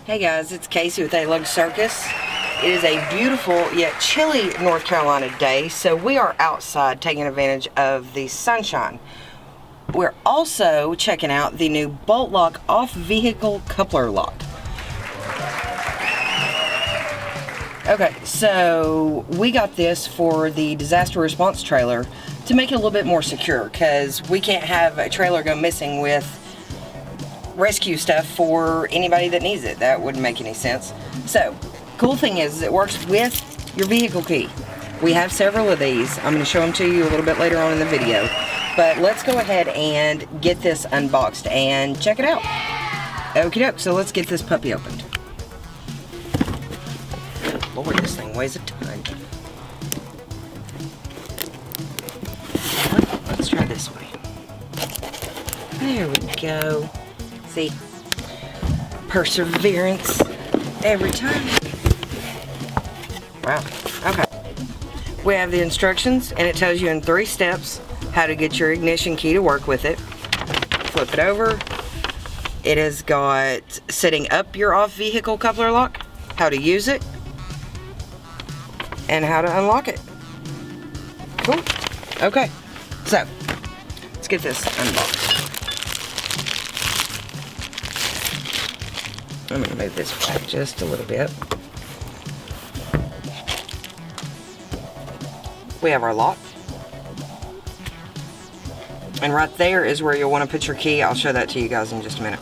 Hey guys, it's Casey with A-Lug Circus. It is a beautiful yet chilly North Carolina day, so we are outside taking advantage of the sunshine. We're also checking out the new bolt lock off vehicle coupler lock. Okay, so we got this for the disaster response trailer to make it a little bit more secure, because we can't have a trailer go missing with rescue stuff for anybody that needs it. That wouldn't make any sense. So, cool thing is it works with your vehicle key. We have several of these. I'm going to show them to you a little bit later on in the video. But let's go ahead and get this unboxed and check it out. Okie doke, so let's get this puppy opened. Lord, this thing weighs a ton. Let's try this way. There we go. See? Perseverance every time. Wow. Okay. We have the instructions, and it tells you in 3 steps how to get your ignition key to work with it. Flip it over. It has got setting up your off vehicle coupler lock, how to use it, and how to unlock it. Cool. Okay. So, let's get this unboxed. I'm going to move this back just a little bit. We have our lock. And right there is where you'll want to put your key. I'll show that to you guys in just a minute.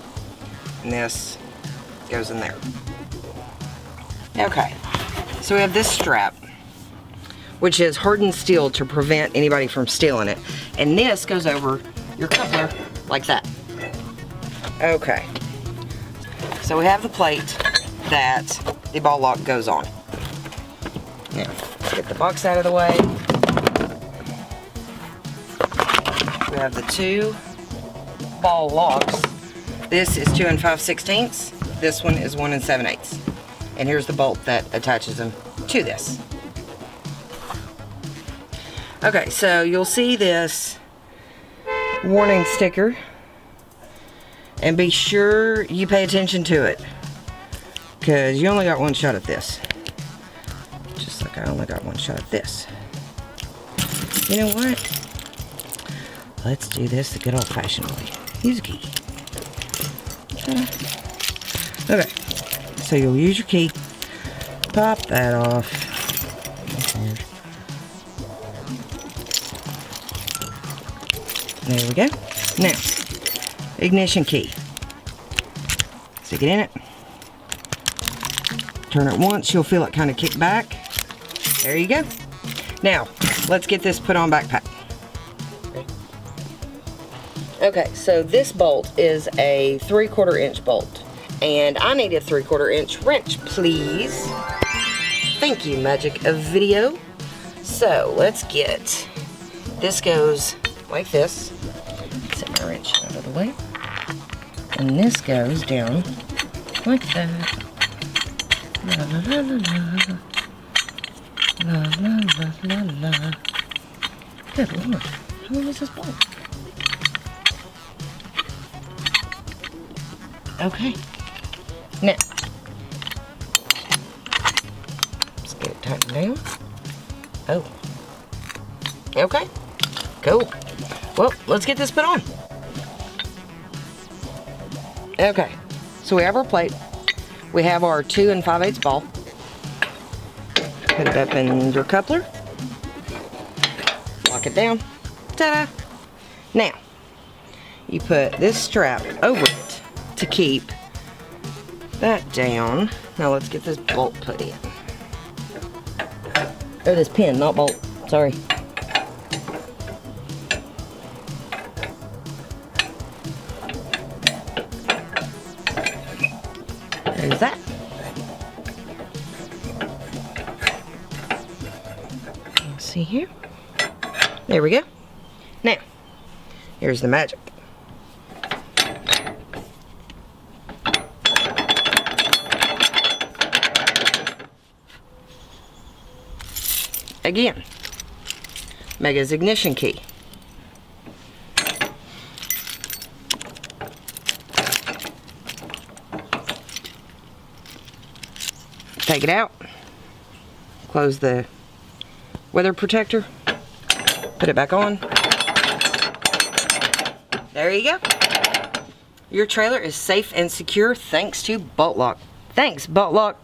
And this goes in there. Okay. So we have this strap, which is hardened steel to prevent anybody from stealing it. And this goes over your coupler like that. Okay. So we have the plate that the ball lock goes on. Now, let's get the box out of the way. We have the 2 ball locks. This is 2 5/16. This one is 1 7/8. And here's the bolt that attaches them to this. Okay, so you'll see this warning sticker, and be sure you pay attention to it, because you only got 1 shot at this, just like I only got 1 shot at this. You know what, let's do this the good old-fashioned way. Use a key. Okay, so you'll use your key, pop that off. There we go. Now, ignition key. Stick it in it. Turn it once, you'll feel it kind of kick back. There you go. Now, let's get this put on backpack. Okay, so this bolt is a 3/4 inch bolt. And I need a 3/4 inch wrench, please. Thank you, magic of video. So, let's get, this goes like this. Set my wrench out of the way. And this goes down like that. La la la la la. La la la la la. Good Lord. How long is this bolt? Okay. Now, let's get it tightened down. Oh. Okay. Cool. Well, let's get this put on. Okay, so we have our plate. We have our 2 5/8 ball. Put it up in your coupler. Lock it down. Ta-da! Now, you put this strap over it to keep that down. Now let's get this bolt put in. Or this pin, not bolt. Sorry. There's that. Let's see here. There we go. Now, here's the magic. Again, Mega's ignition key. take it out, close the weather protector, put it back on. There you go. Your trailer is safe and secure thanks to Bolt Lock. Thanks, Bolt Lock.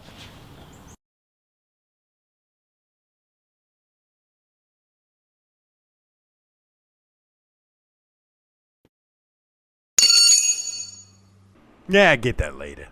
Yeah, I get that later.